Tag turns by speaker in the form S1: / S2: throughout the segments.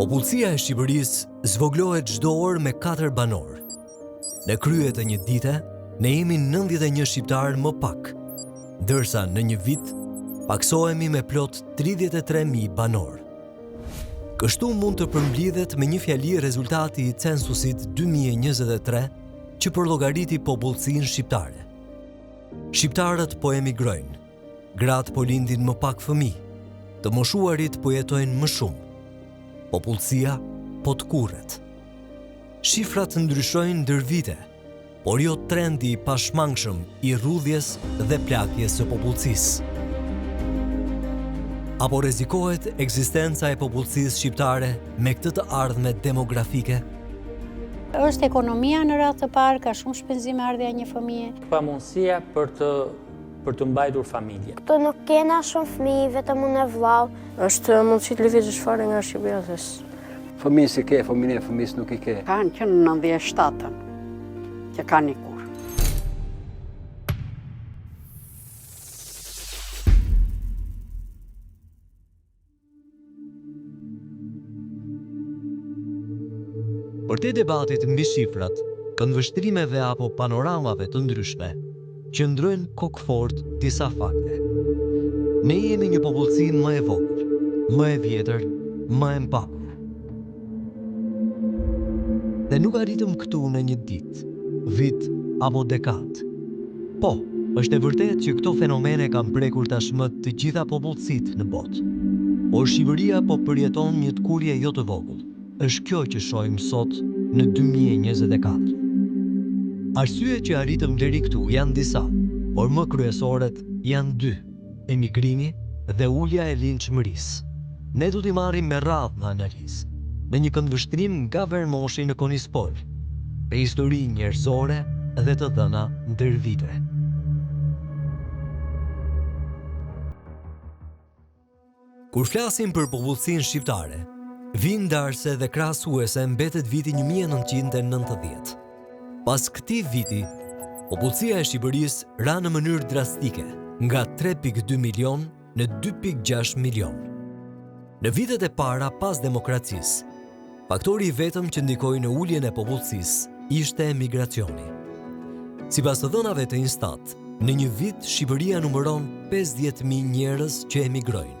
S1: Popullsia e Shqipërisë zvoglohet çdo orë me 4 banor. Në krye të një dite, ne jemi 91 shqiptarë më pak, ndërsa në një vit paksohemi me plot 33.000 banor. Kështu mund të përmblidhet me një fjali rezultati i censusit 2023 që përllogariti popullsinë shqiptare. Shqiptarët po emigrojnë, gratë po lindin më pak fëmijë, të moshuarit po jetojnë më shumë, popullsia po të kurret. Shifrat ndryshojnë ndër vite, por jo trendi i pashmangshëm i rrudhjes dhe plakjes së popullsisë. Apo rrezikohet ekzistenca e popullsisë shqiptare me këtë të ardhme demografike?
S2: Është ekonomia në radhë të parë, ka shumë shpenzime ardhja një fëmije.
S3: Pamundësia për të mbajtur familje.
S4: Këtu nuk kena shumë fëmijë, vetëm unë e vllau.
S5: Është mundësi të lëvizësh fare nga Shqipëria.
S6: Fëmijë si ke, fëmijës nuk i ke.
S7: Kanë që në 97-ën, që ka një kur.
S1: Për te debatit mbi shifrat, këndvështrimeve apo panoramave të ndryshme, qëndrojnë kokfort disa fakte. Ne jemi një popullsi më e vogël, më e vjetër, më e mbakur. Dhe nuk arritëm këtu në një ditë, vit apo dekadë. Po, është e vërtet që këto fenomene kanë prekur tashmë të gjitha popullsitë në botë. Por Shqipëria po përjeton një tkurje jo të vogël. Është kjo që shohim sot në 2024. Arsyet që arritëm deri këtu janë disa, por më kryesoret janë 2: emigrimi dhe ulja e lindshmërisë. Ne do t'i marrim me radhë në analizë, me një këndvështrim nga Vermoshi në Konispol, me histori njerëzore dhe të dhëna ndër vite. Kur flasim për popullsinë shqiptare, vinë ndarse dhe krahasuese mbetet viti 1990. Pas këtij viti, popullsia e Shqipërisë ra në mënyrë drastike, nga 3.2 milion në 2.6 milion. Në vitet e para pas demokracisë, faktori i vetëm që ndikoi në uljen e popullsisë ishte emigracioni. Sipas të dhënave të Instat, në një vit Shqipëria numëron 50.000 njerëz që emigrojnë.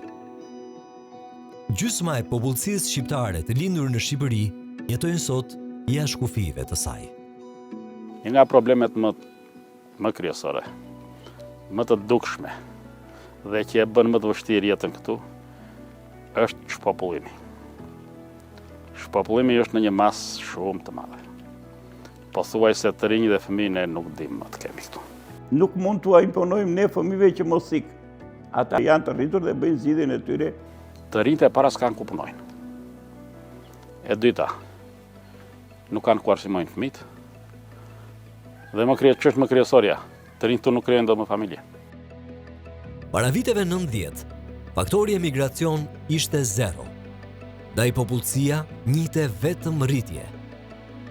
S1: Gjysma e popullsisë shqiptare të lindur në Shqipëri jetojnë sot jashtë kufive të saj.
S8: Një nga problemet më kryesore, më të dukshme dhe që e bën më të vështirë jetën këtu, është shpopullimi. Shpopullimi është në një masë shumë të madhe. Pothuajse të rinj dhe fëmijë ne nuk dimë më të kemi këtu.
S9: Nuk mund t'u imponojmë ne fëmijëve që mos ikë. Ata janë të rritur dhe bëjnë zgjidhjen e tyre.
S8: Të rinjtë e para s'kanë ku punojnë. E dyta, nuk kanë ku arsimojnë fëmijët. Dhe ç'është më kryesorja, të rinjtë tu nuk krijojnë dot më familje.
S1: Para viteve 90, faktori emigracion ishte 0. Ndaj popullsia njihte vetëm rritje.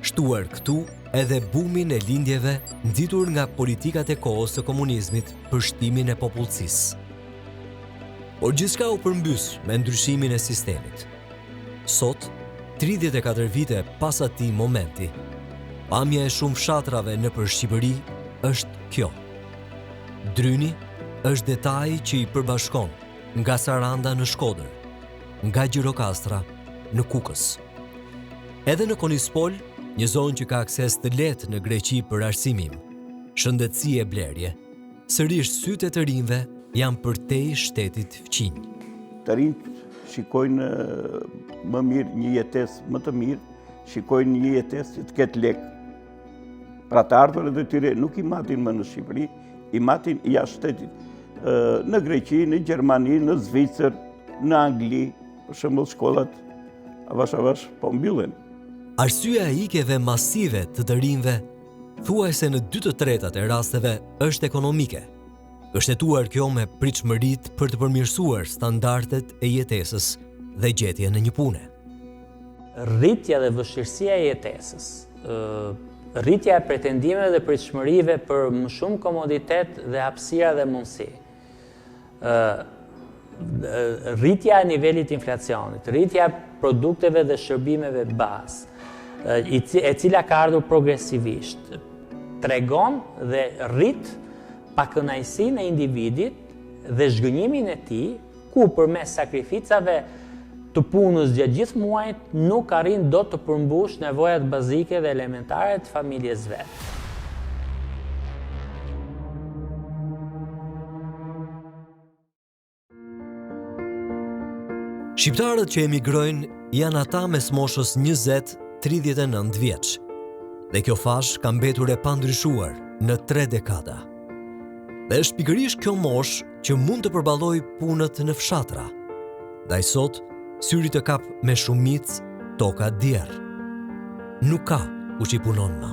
S1: Shtuar këtu edhe bumin e lindjeve nxitur nga politikat e kohës së komunizmit për shtimin e popullsisë. Por gjithçka u përmbys me ndryshimin e sistemit. Sot, 34 vite pas atij momenti, pamja e shumë fshatrave nëpër Shqipëri është kjo. Dryni është detaji që i përbashkon nga Saranda në Shkodër, nga Gjirokastra në Kukës. Edhe në Konispol, një zonë që ka akses të lehtë në Greqi për arsimim, shëndetësi e blerje, sërish sytë e të rinjve janë përtej shtetit fqinj.
S9: Të rinjt shikojnë më mirë një jetesë më të mirë, shikojnë një jetesë që të ketë lek. Pra të ardhurët e tyre nuk i matin më në Shqipëri, i matin jashtë shtetit. Në Greqi, në Gjermani, në Zvicër, në Angli, për shembull shkollat avash po mbyllen.
S1: Arsyeja e ikjeve masive të rinjve thuajse në 2/3 e rasteve është ekonomike. Është kjo me pritshmëritë për të përmirësuar standardet e jetesës dhe gjetjen në një pune.
S3: Rritja dhe vështirësia e jetesës, rritja e pretendimeve dhe pritshmërive për më shumë komoditet dhe hapësira dhe mundësi, rritja e nivelit inflacionit, rritja e produkteve dhe shërbimeve bazë, e cila ka ardhur progresivisht, tregon dhe rrit pakënaqësinë e individit dhe zhgënjimin e tij, ku përmes sakrificave të punës gjatë gjithë muajit nuk arrin dot të përmbush nevojat bazike dhe elementare të familjes vet.
S1: Shqiptarët që emigrojnë janë ata mes moshës 20-39 vjeç. Dhe kjo fash ka mbetur e pandryshuar në 3 dekada. Dhe është pikërisht kjo moshë që mund të përballojë punët në fshatra. Ndaj sot, syri të kap me shumicë toka djerë. Nuk ka ku që i punon më.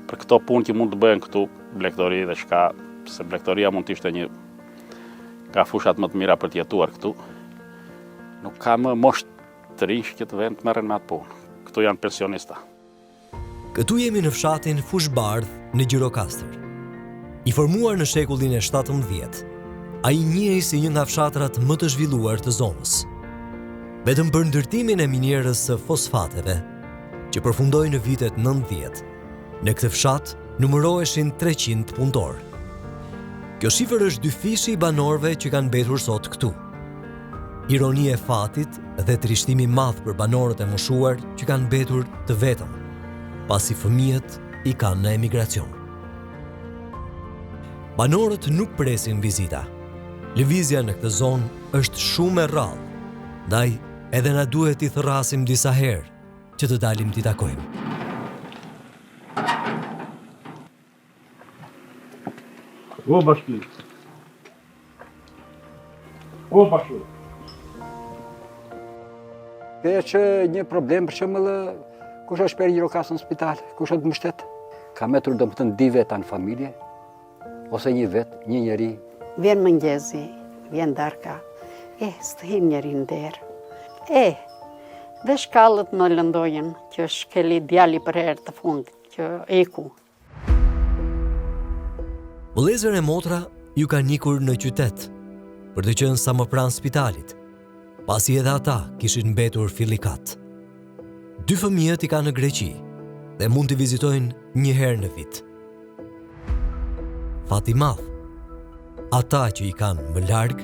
S8: Për këto punë që mund të bëhen këtu blegdori dhe shka, se blegdoria mund të ishte një ka fushat më të mira për të jetuar këtu, nuk ka më moshë të rinj që të vend të merren me atë punë. Këtu janë pensionista.
S1: Këtu jemi në fshatin Fushbardh në Gjirokastër. I formuar në shekullin e 17, ai njihej si një nga fshatrat më të zhvilluar të zonës. Vetëm për ndërtimin e minierës së fosfateve, që përfundoi në vitet 90, në këtë fshat numëroheshin 300 punëtor. Kjo shifër është dyfishi i banorëve që kanë mbetur sot këtu. Ironi e fatit dhe trishtimi i madh për banorët e moshuar që kanë mbetur të vetëm, pasi fëmijët i kanë në emigracion. Banorët nuk presin vizita. Lëvizja në këtë zonë është shumë e rrallë, ndaj edhe na duhet i thërrasim disa herë që të dalim t'i takojmë.
S9: O bashkë. O bashkë.
S6: Kjo që një problem për shembull kush është për Gjirokastër në spital, kush është mbështet. Ka metur domethënë 2 veta në familje ose 1 vet, një njeri.
S7: Vjen mëngjesi, vjen darka, s'të him njeri në derë. Dhe shkallët në lëndojën, që shkeli djali për herë të fundit, që eku.
S1: Vëllezër e motra ju kanë ikur në qytet, për të qenë sa më pranë spitalit, pasi edhe ata kishin mbetur fillikat. 2 fëmijët i kanë në Greqi dhe mund të vizitojnë një herë në vit. Fati madh, ata që i kanë më larg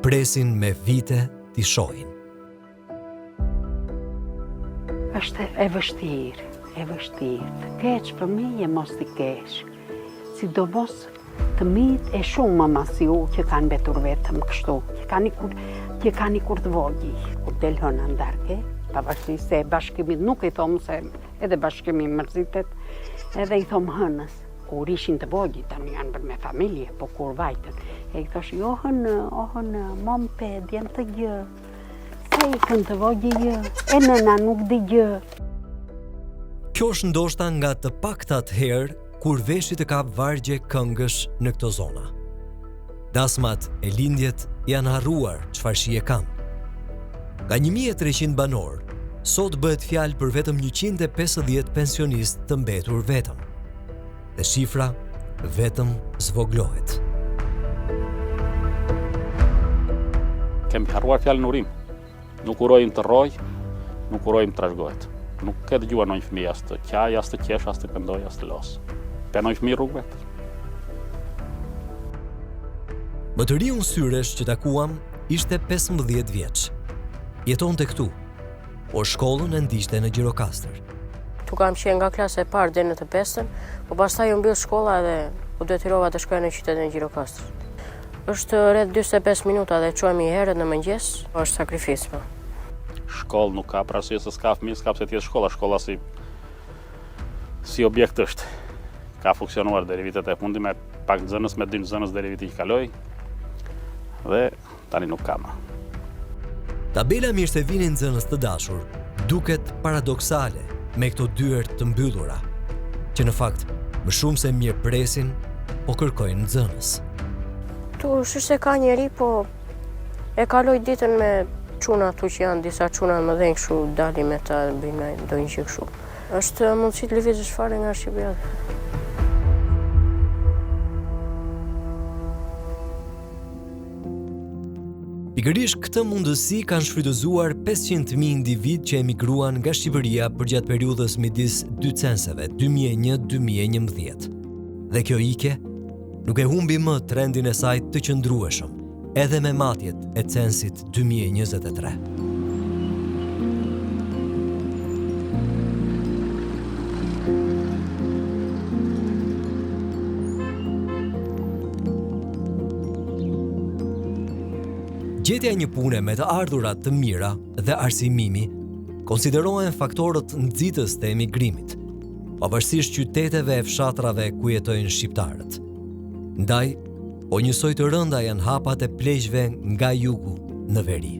S1: presin me vite t'i shohin.
S7: Është e vështirë. Të keq fëmijë mos t'i kesh. Sidomos të mijët e shumë më mas ju që kanë mbetur vetëm kështu, që kanë ikur të vogli, kur del hëna ndarke, pavarësisht se bashkimit nuk i thomë se edhe bashkimi mërzitet, edhe i thomë hënës, kur ishin të vogli, tani janë bërë me familje, po kur vajtën, e i thosh, ohën, mom pe, djem të gjë, se i kënë të vogli gjë, e nëna nuk di gjë.
S1: Kjo është ndoshta nga të paktat herë kur veshi të kap vargje këngësh në këto zona. Dasmat e lindjet janë harruar çfarë shije kanë. Ka 1300 banor, sot bëhet fjalë për vetëm 150 pensionistë të mbetur vetëm. Dhe shifra vetëm zvoglohet.
S8: Kemi harruar fjalën urim. Nuk urojmë të rroj, nuk urojmë të trashëgohet. Nuk ke dëgjuar ndonjë fëmijë as të qaj, as të qesh, as të këndoj, as të los. Penoj fëmijë rrugëve.
S1: Më të riun syresh që takuam ishte 15 vjeç. Jetonte këtu, por shkollën e ndiqte në Gjirokastër.
S5: Tu kam qenë nga klasa e parë deri në të 5-ën, po pastaj u mbyll shkolla dhe u detyrova të shkoj në qytetin e Gjirokastër. Është rreth 45 minuta dhe çohemi herët në mëngjes, është sakrificë.
S8: Shkollë nuk ka, pra arsye se s'ka fëmijë, s'ka pse të jetë shkolla. Shkolla si objekt është. Ka funksionuar deri vitet e fundit me pak nxënës, me 2 nxënës deri viti që kaloi. Dhe tani nuk ka më.
S1: Tabela mirësevini nxënës të dashur duket paradoksale me këto dyert të mbyllura, që në fakt më shumë se mirë presin, po kërkojnë nxënës.
S5: Tu se ka njeri, po e kaloj ditën me çuna tu që janë disa çuna më dhenë kështu, dalim me ta bëjmë ndonjë gjë kështu. Është mundësi të lëvizësh fare nga Shqipëria.
S1: Pikërisht këtë mundësi kanë shfrytëzuar 500.000 individ që emigruan nga Shqipëria përgjatë periudhës midis dy censeve, 2001-2011. Dhe kjo ikje nuk e humbi më trendin e saj të qëndrueshëm, edhe me matjet e censit 2023. Gjetja një pune me të ardhurat të mira dhe arsimimi konsiderohen faktorët nxitës të emigrimit, pavarësisht qyteteve e fshatrave ku jetojnë shqiptarët. Ndaj, po njësoj të rënda janë hapat e pleqjve nga jugu në veri.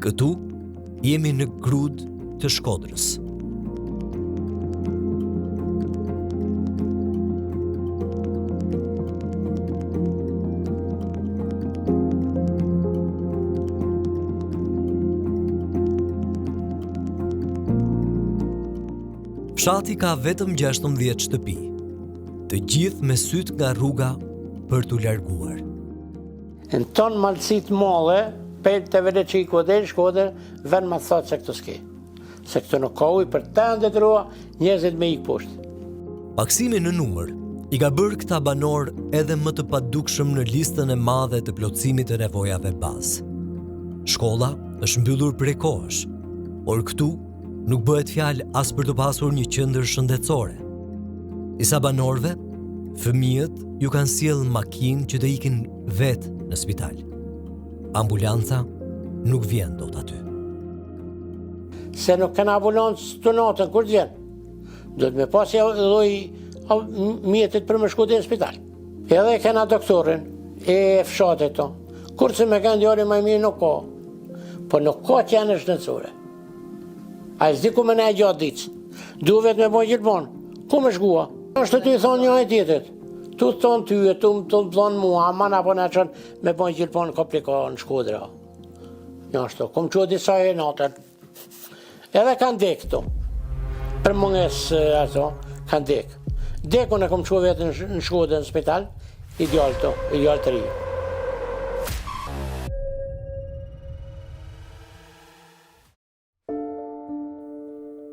S1: Këtu jemi në grud të Shkodrës. Fshati ka vetëm 16 shtëpi, të gjithë me syt nga rruga për t'u larguar.
S10: Në tonë malësit mole, për të vele që i kodel, Shkodër, ven ma thotë se këtë s'ke. Se këtë nuk ka ujë për të ndëtrua, njerëzit me ikë poshtë.
S1: Paksimi në numër i ka bërë këta banor edhe më të padukshëm në listën e madhe të plotësimit të nevojave bazë. Shkolla është mbyllur prej kohësh, por këtu nuk bëhet fjalë as për të pasur një qendër shëndetësore. Disa banorëve, fëmijët ju kanë sjell makinë që të ikin vetë në spital. Ambulanca nuk vjen dot aty.
S10: Se nuk kanë ambulancë të natën kur vjen. Do të me pasi lloj mjetit për më shku në spital. Edhe kena doktorin e fshatit to. Kurse me kanë djali më mirë nuk ka. Po nuk ka që janë shëndetësore. A i zdi ku me ne e gjatë ditës. Du vetë me bojnë gjithmonë. Ku me shkua? Është të ty thonë një e tjetët. Tu thonë ty e tu më thonë mua, man apo në qënë me bojnë gjithmonë komplika në Shkodra. Një ashtu, kom që disa e natën. Edhe kanë dek këto. Për munges ato, kanë dek. Dekun e kom që vetë në Shkodrë në spital, ideal të ri.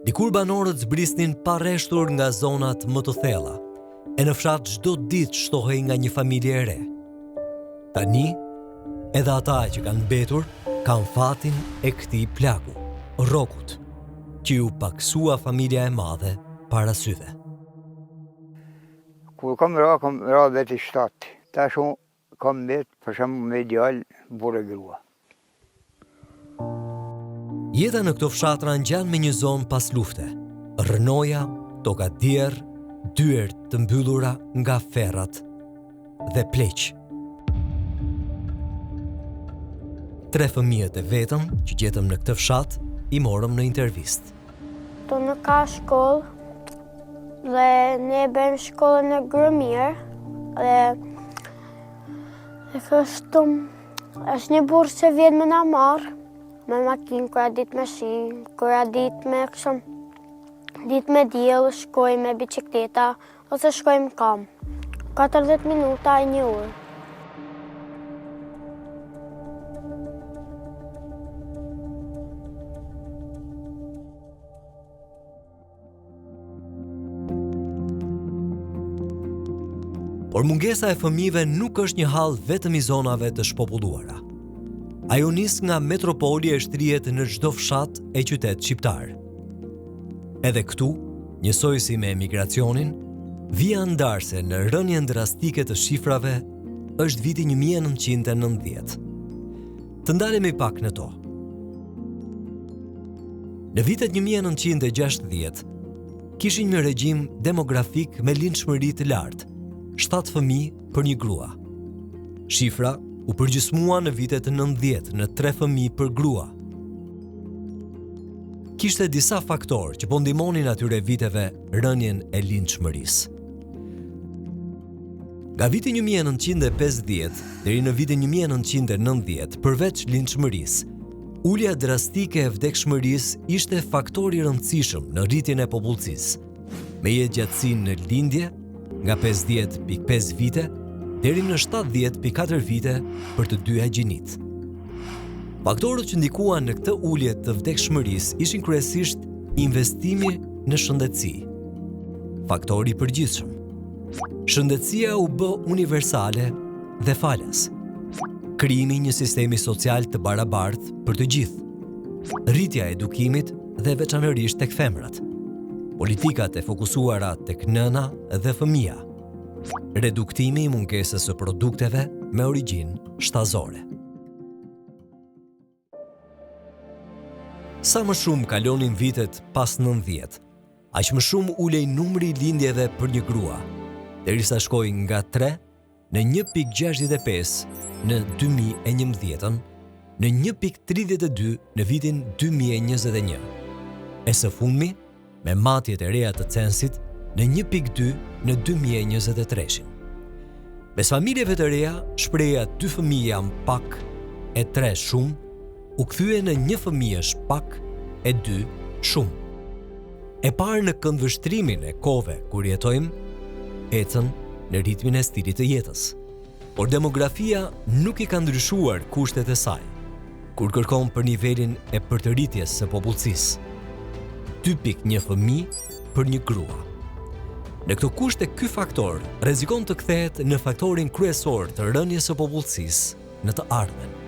S1: Dikur banorët zbrisnin pa rreshtur nga zonat më të thella, e në fshat çdo ditë shtohej nga një familje e re. Tani, edhe ata që kanë mbetur, kanë fatin e këtij plagu, rrokut, që u paksua familja e madhe para syve.
S11: Kur kam ra vetë 7. Tash unë kam vetë, për shembull me djalë, burrë grua.
S1: Jeta në këto fshatra ngjan me një zonë pas lufte. Rrënoja, toka djerr, dyert të mbyllura nga ferrat dhe pleq. 3 fëmijët e vetëm që gjetëm në këtë fshat i morëm në intervistë.
S4: Tu nuk ka shkollë dhe ne bëjmë shkollën në Grëmir dhe kështu është një burrë që vjen me na marr. Me makinë, kura ditë me shimë, kura ditë me diellë, shkoj me bicikleta, ose shkoj më kam. 40 minuta e 1 orë.
S1: Por mungesa e fëmijëve nuk është një hall vetëm i zonave të shpopulluara. Ajo nis nga metropoli e shtrihet në çdo fshat e qytet shqiptar. Edhe këtu, njësoj si me emigracionin, vija ndarse në rënien drastike të shifrave është viti 1990. Të ndalemi pak në to. Në vitet 1960, kishin një regjim demografik me lindshmëri të lartë, 7 fëmijë për një grua. Shifra u përgjysmua në vitet 90 në 3 fëmijë për grua. Kishte disa faktorë që po ndihmonin atyre viteve rënien e lindshmërisë. Nga viti 1950 deri në vitin 1990, përveç lindshmërisë, ulja drastike e vdekshmërisë ishte faktor i rëndësishëm në rritjen e popullsisë, me jetëgjatësinë në lindje nga 50.5 vite deri në 70.4 vite për të dyja gjinit. Faktorët që ndikuan në këtë ulje të vdekshmërisë ishin kryesisht investimi në shëndetësi. Faktori i përgjithshëm. Shëndetësia u bë universale dhe falas. Krijimi i një sistemi social të barabartë për të gjithë. Rritja e edukimit dhe veçanërisht tek femrat. Politikat e fokusuara tek nëna dhe fëmija. Reduktimi i mungesës së produkteve me origjinë shtazore. Sa më shumë kalonin vitet pas 90, aq më shumë ulej numri i lindjeve për një grua, derisa shkoi nga 3 në 1.65 në 2011, në 1.32 në vitin 2021. E së fundmi, me matjet e reja të censit në 1.2 në 2023. Mes familjeve të reja, shpreha 2 fëmijë janë pak e 3 shumë, u kthye në 1 fëmijësh pak e 2 shumë. E parë në këndvështrimin e kohëve kur jetojmë, ecën në ritmin e stilit të jetës. Por demografia nuk i ka ndryshuar kushtet e saj, kur kërkon për nivelin e përtëritjes së popullsisë. 2.1 fëmijë për një grua. Në këto kushte, ky faktor rrezikon të kthehet në faktorin kryesor të rënies së popullsisë në të ardhmen.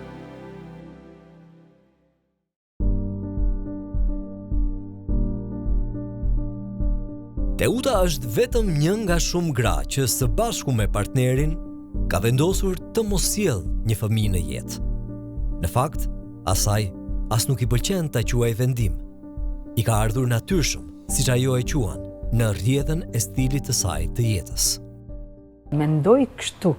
S1: Teuta është vetëm një nga shumë gra që së bashku me partnerin ka vendosur të mos sjellë një fëmijë në jetë. Në fakt, asaj as nuk i pëlqen ta quajë vendim. I ka ardhur natyrshëm, siç ajo e quan, në rrjedhën e stilit të saj të jetës.
S12: Mendoj kështu,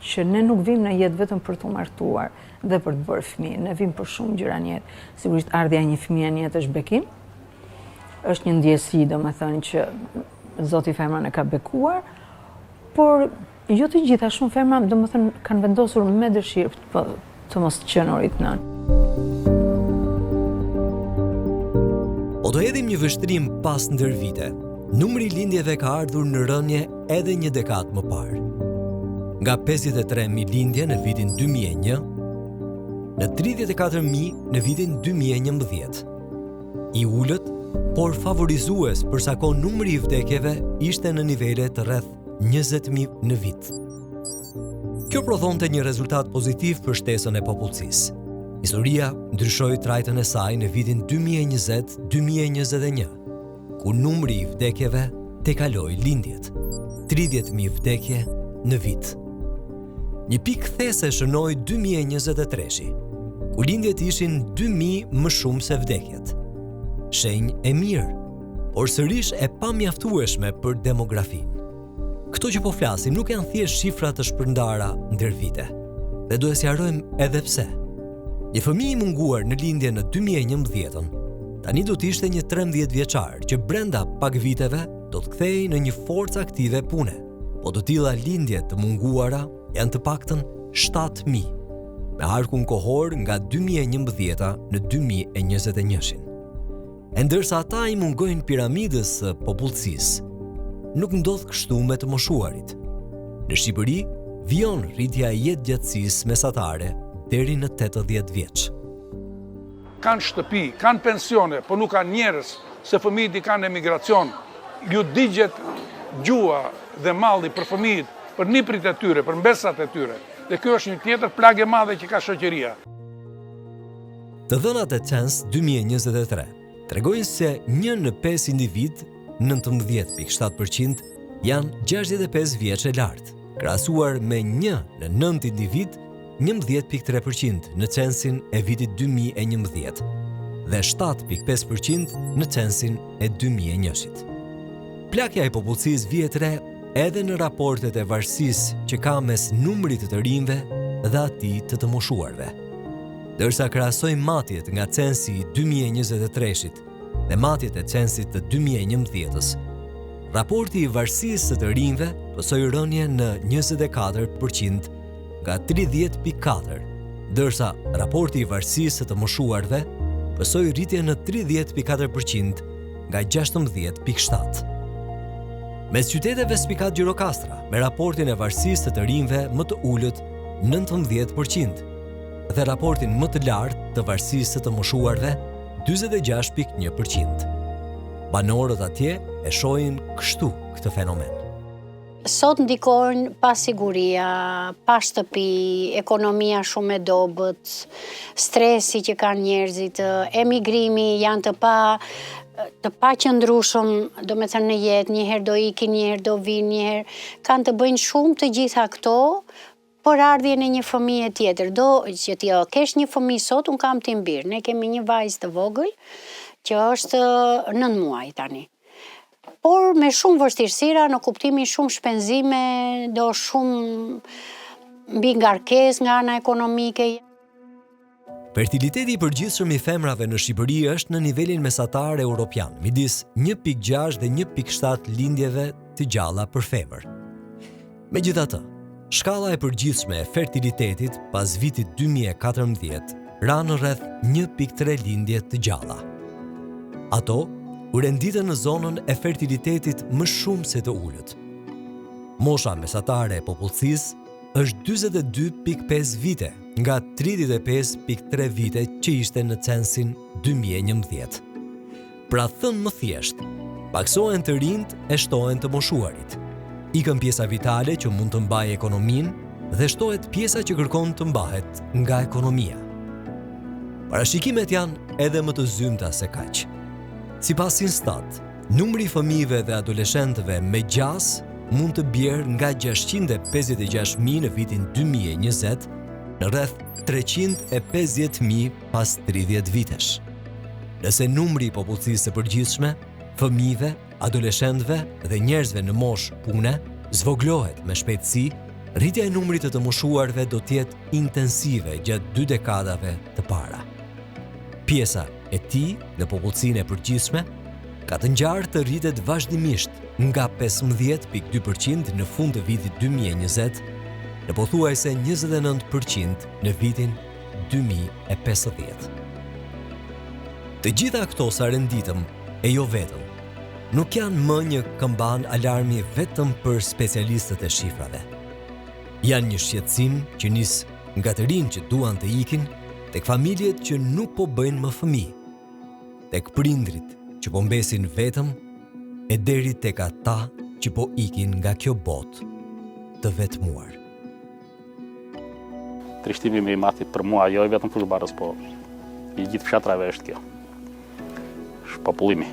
S12: që ne nuk vim në jetë vetëm për të martuar dhe për të bërë fëmijë, ne vim për shumë gjëra në jetë. Sigurisht ardhja e një fëmie në jetë është bekim, është një ndjesi, domethënë që Zoti femrën e ka bekuar, por jo të gjitha, shumë femra domethënë kanë vendosur me dëshirë të mos qenurit nën.
S1: O do hedhim një vështrim pas ndër vite, numri i lindjeve ka ardhur në rënje edhe një dekadë më parë. Nga 53.000 lindje në vitin 2001, në 34.000 në vitin 2011. I ulët, por favorizues për sa kohë numri i vdekjeve ishte në nivele të rreth 20.000 në vit. Kjo prodhonte një rezultat pozitiv për shtesën e popullsisë. Historia ndryshoi trajtën e saj në vitin 2020-2021, ku numri i vdekjeve tekaloi lindjet, 30.000 vdekje në vit. Një pikë kthese shënoi 2023, ku lindjet ishin 2.000 më shumë se vdekjet. Shenjë e mirë, por sërish e pamjaftueshme për demografinë. Këto që po flasim nuk janë thjesht shifra të shpërndara ndër vite, dhe duhet sqarojmë edhe pse. Një fëmijë i munguar në lindje në 2011, tani do të ishte një 13 vjeçar që brenda pak viteve do të kthehej në një forcë aktive pune, po të tilla lindje të munguara janë të paktën 7.000, me arkun kohor nga 2011 në 2021. E ndërsa ata i mungojnë piramidës së popullsisë, nuk ndodh kështu me të moshuarit. Në Shqipëri, vijon rritja e jetëgjatësisë mesatare deri në 80 vjeç.
S13: Kanë shtëpi, kanë pensione, po nuk kanë njerëz, se fëmijët i kanë emigracion. Ju digjet gjua dhe malli për fëmijët, për niprit e tyre, për mbesat e tyre. Dhe kjo është një tjetër plagë e madhe që ka shoqëria.
S1: Të dhënat e Cens 2023 tregojnë se 1 në 5 individ, 19.7%, janë 65 vjeç e lartë, krahasuar me 1 në 9 individ, 11.3% në censin e vitit 2011 dhe 7.5% në censin e 2001. Plakja e popullsisë vihet re edhe në raportet e varësisë që ka mes numrit të rinjve dhe atij të moshuarve. Dërsa krahasojmë matjet nga censi i 2023-shit dhe matjet e censit të 2011-s, raporti i varësisë të rinjve pësoi rënje në 24% nga 30.4, dërsa raporti i varësisë të moshuarve pësoi rritje në 30.4% nga 16.7. Mes qyteteve spikat Gjirokastra, me raportin e varësisë të rinjve më të ulët 19% dhe raportin më të lartë të varësisë të moshuarve 46.1%. Banorët atje e shohin kështu këtë fenomen.
S2: Sot ndikojnë pasiguria, pa shtëpi, ekonomia shumë e dobët, stresi që kanë njerëzit, emigrimi janë të pa qëndrueshëm, do me thënë në jetë, njëherë do ikin, njëherë do vinë, njëherë kanë të bëjnë shumë të gjitha këto për ardhjen e një fëmije tjetër. Do që ti kesh një fëmijë sot, unë kam timbir, ne kemi një vajzë të vogël që është 9 muaj tani. Por me shumë vështirësira, në kuptimin shumë shpenzime, do shumë mbi ngarkesë nga ana ekonomike.
S1: Fertiliteti i përgjithshëm i femrave në Shqipëri është në nivelin mesatar europian, midis 1.6 dhe 1.7 lindjeve të gjalla për femër. Megjithatë, shkalla e përgjithshme e fertilitetit pas vitit 2014 ra në rreth 1.3 lindje të gjalla. Ato u renditën në zonën e fertilitetit më shumë se të ulët. Mosha mesatare e popullsisë është 42.5 vite nga 35.3 vite që ishte në censin 2011. Pra thënë më thjesht, paksohen të rinjt e shtohen të moshuarit. Ikën pjesa vitale që mund të mbajë ekonominë dhe shtohet pjesa që kërkon të mbahet nga ekonomia. Parashikimet janë edhe më të zymta se kaq. Sipas Instat, numri i fëmijëve dhe adoleshentëve me gjas mund të bjerë nga 656.000 në vitin 2020 në rreth 350.000 pas 30 vitesh. Nëse numri i popullsisë së përgjithshme, fëmijëve, adoleshentëve dhe njerëzve në moshë pune zvoglohet me shpejtësi, rritja e numrit të moshuarve do të jetë intensive gjatë 2 dekadave të para. Pjesa e tij në popullsinë e përgjithshme ka të ngjarë të rritet vazhdimisht nga 15.2% në fund të vitit 2020 në pothuajse 29% në vitin 2050. Të gjitha këto sa renditëm e jo vetëm, nuk janë më një këmban alarmi vetëm për specialistët e shifrave. Janë një shqetësim që nis nga të rinj që duan të ikin, tek familjet që nuk po bëjnë më fëmijë, tek prindrit që po mbesin vetëm, e deri tek ata që po ikin nga kjo botë të vetmuar.
S8: Trishtimi më i madh për mua, jo vetëm fushbarës, po i gjithë fshatrave është kjo. Është popullimi.